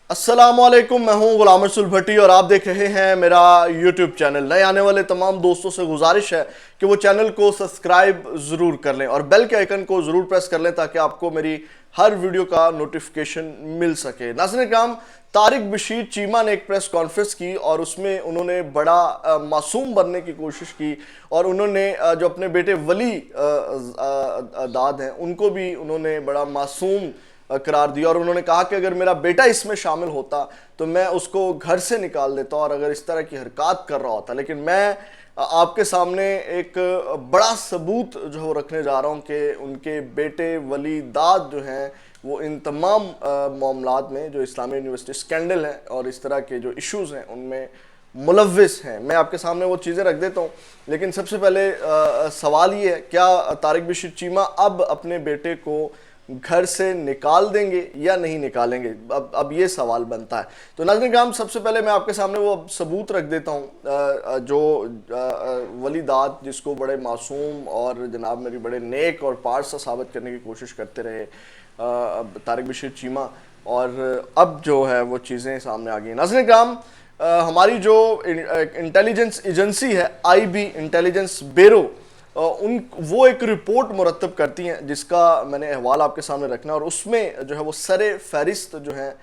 अस्सलामुअलैकुम, मैं हूं गुलाम रसूल भट्टी और आप देख रहे हैं मेरा यूट्यूब चैनल। नए आने वाले तमाम दोस्तों से गुजारिश है कि वो चैनल को सब्सक्राइब ज़रूर कर लें और बेल के आइकन को ज़रूर प्रेस कर लें ताकि आपको मेरी हर वीडियो का नोटिफिकेशन मिल सके। नाज़रीन किराम, तारिक बशीर चीमा ने एक प्रेस कॉन्फ्रेंस की और उसमें उन्होंने बड़ा मासूम बनने की कोशिश की और उन्होंने जो अपने बेटे वली दाद हैं उनको भी उन्होंने बड़ा मासूम करार दिया और उन्होंने कहा कि अगर मेरा बेटा इसमें शामिल होता तो मैं उसको घर से निकाल देता और अगर इस तरह की हरकत कर रहा होता। लेकिन मैं आपके सामने एक बड़ा सबूत जो है रखने जा रहा हूँ कि उनके बेटे वली दाद जो हैं वो इन तमाम मामलात में जो इस्लामी यूनिवर्सिटी स्कैंडल हैं और इस तरह के जो इश्यूज़ हैं उनमें मुलव्विस हैं। मैं आपके सामने वो चीज़ें रख देता हूँ, लेकिन सबसे पहले सवाल ये है, क्या तारिक बशीर चीमा अब अपने बेटे को घर से निकाल देंगे या नहीं निकालेंगे? अब ये सवाल बनता है। तो नाज़रीन किराम, सबसे पहले मैं आपके सामने वो सबूत रख देता हूँ जो वली दाद जिसको बड़े मासूम और जनाब मेरी बड़े नेक और पारसा साबित करने की कोशिश करते रहे तारिक बशीर चीमा, और अब जो है वो चीज़ें सामने आ गई। नाज़रीन किराम, हमारी जो इंटेलिजेंस एजेंसी है IB इंटेलिजेंस ब्यूरो, वो एक रिपोर्ट मुरतब करती हैं जिसका मैंने अहवाल आपके सामने रखना, और उसमें जो है वो सरे फहरिस्त जो हैं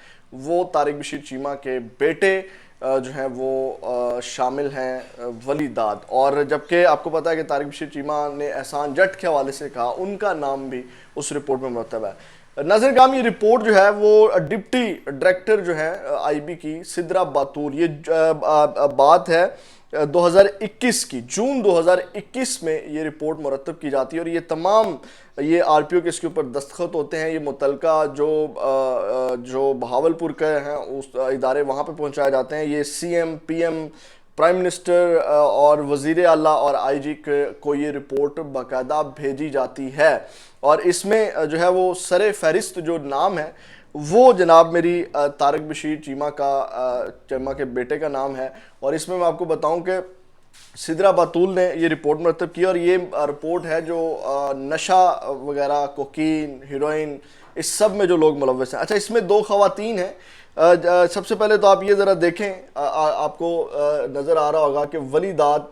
वो तारिक बशीर चीमा के बेटे जो हैं वो शामिल हैं वली दाद। और जबकि आपको पता है कि तारिक बशीर चीमा ने एहसान जट के हवाले से कहा, उनका नाम भी उस रिपोर्ट में मुरतब है। नाज़रीन किराम, ये रिपोर्ट जो है वो डिप्टी डायरेक्टर जो है IB की सिद्रा बातूल, ये बात है 2021 की, जून 2021 में ये रिपोर्ट मुरतब की जाती है और ये तमाम ये RPO के इसके ऊपर दस्तखत होते हैं। ये मुतलका जो बहावलपुर के हैं उस इदारे वहाँ पे पहुँचाए जाते हैं। ये CM PM प्राइम मिनिस्टर और वज़ीर आला और IG को ये रिपोर्ट बाकायदा भेजी जाती है और इसमें जो है वो सरे फहरिस्त जो नाम है वो जनाब मेरी तारिक बशीर चीमा के बेटे का नाम है। और इसमें मैं आपको बताऊं कि सिद्रा बातूल ने ये रिपोर्ट मुरतब की और ये रिपोर्ट है जो नशा वगैरह, कोकीन, हीरोइन, इस सब में जो लोग मुलव्वस हैं। अच्छा, इसमें 2 ख़वातीन हैं। सबसे पहले तो आप ये ज़रा देखें, आपको नज़र आ रहा होगा कि वली दाद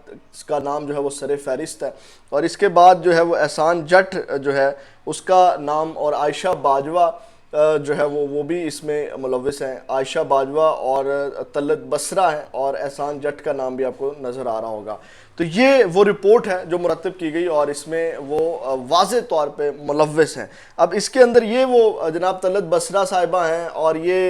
का नाम जो है वो सरे फहरिस्त है और इसके बाद जो है वो एहसान जट जो है उसका नाम और आयशा बाजवा जो है वो भी इसमें मुलव्वस हैं। आयशा बाजवा और तलत बसरा है और एहसान जट का नाम भी आपको नज़र आ रहा होगा। तो ये वो रिपोर्ट है जो मुरतब की गई और इसमें वो वाज़े तौर पे मुलव्वस हैं। अब इसके अंदर ये वो जनाब तलत बसरा साहिबा हैं और ये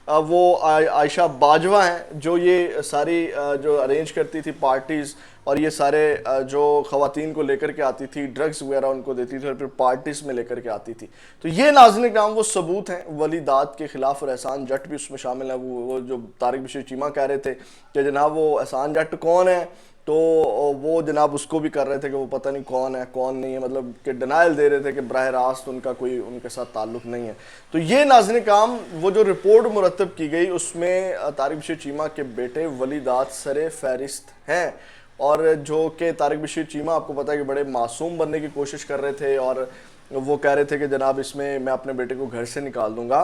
वो आयशा बाजवा हैं जो ये सारी जो अरेंज करती थी पार्टीज़ और ये सारे जो ख़वातीन को लेकर के आती थी, ड्रग्स वगैरह उनको देती थी और फिर पार्टीज़ में लेकर के आती थी। तो ये नाज़रीन किराम वो सबूत हैं वली दाद के ख़िलाफ़ और एहसान जट भी उसमें शामिल है। वो जो तारिक बशीर चीमा कह रहे थे कि जनाब वो एहसान जट कौन है, तो वो जनाब उसको भी कर रहे थे कि वो पता नहीं कौन है कौन नहीं है, मतलब कि डिनाइल दे रहे थे कि बराह रास्त उनका कोई उनके साथ ताल्लुक़ नहीं है। तो ये नाज़रीन किराम वो जो रिपोर्ट मुरतब की गई उसमें तारिक बशीर चीमा के बेटे वली दाद सरे फहरिस्त हैं और जो कि तारिक बशीर चीमा आपको पता है कि बड़े मासूम बनने की कोशिश कर रहे थे और वो कह रहे थे कि जनाब इसमें मैं अपने बेटे को घर से निकाल दूंगा।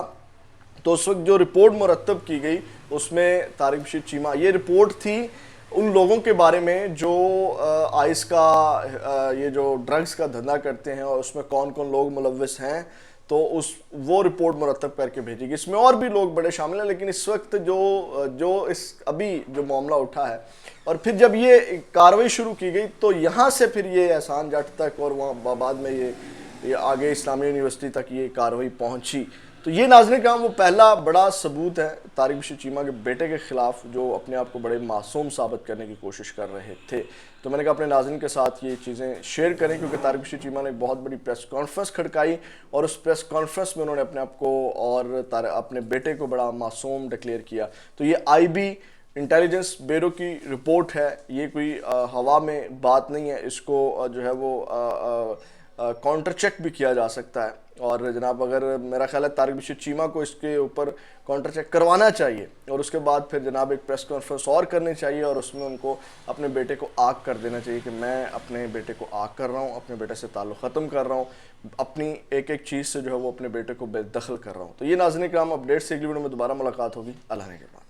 तो उस वक्त जो रिपोर्ट मुरतब की गई उसमें तारिक बशीर चीमा, ये रिपोर्ट थी उन लोगों के बारे में जो आइस का ये जो ड्रग्स का धंधा करते हैं और उसमें कौन कौन लोग मुलव्वस हैं, तो वो रिपोर्ट मुरतब करके भेजी गई। इसमें और भी लोग बड़े शामिल हैं, लेकिन इस वक्त जो इस अभी जो मामला उठा है और फिर जब ये कार्रवाई शुरू की गई तो यहाँ से फिर ये एहसान जट तक और वहाँ बाद में ये आगे इस्लामी यूनिवर्सिटी तक ये कार्रवाई पहुँची। तो ये नाज़रीन किराम वो पहला बड़ा सबूत है तारिक बशीर चीमा के बेटे के ख़िलाफ़ जो अपने आप को बड़े मासूम साबित करने की कोशिश कर रहे थे। तो मैंने कहा अपने नाज़रीन के साथ ये चीज़ें शेयर करें क्योंकि तारिक बशीर चीमा ने एक बहुत बड़ी प्रेस कॉन्फ्रेंस खड़काई और उस प्रेस कॉन्फ्रेंस में उन्होंने अपने आप को और अपने बेटे को बड़ा मासूम डिक्लेयर किया। तो ये IB इंटेलिजेंस ब्यूरो की रिपोर्ट है, ये कोई हवा में बात नहीं है। इसको जो है वो काउंटर चेक भी किया जा सकता है। और जनाब अगर मेरा ख्याल है तारिक बिशर चीमा को इसके ऊपर काउंटर चेक करवाना चाहिए और उसके बाद फिर जनाब एक प्रेस कॉन्फ्रेंस और करनी चाहिए और उसमें उनको अपने बेटे को आग कर देना चाहिए कि मैं अपने बेटे को आग कर रहा हूँ, अपने बेटे से ताल्लुक़ ख़त्म कर रहा हूँ, अपनी एक एक चीज़ से जो है वो अपने बेटे को बेदखल कर रहा हूँ। तो ये नाज़रीन किराम अपडेट से अगली वीडियो में दोबारा मुलाकात होगी। अल्लाह ने के बाद।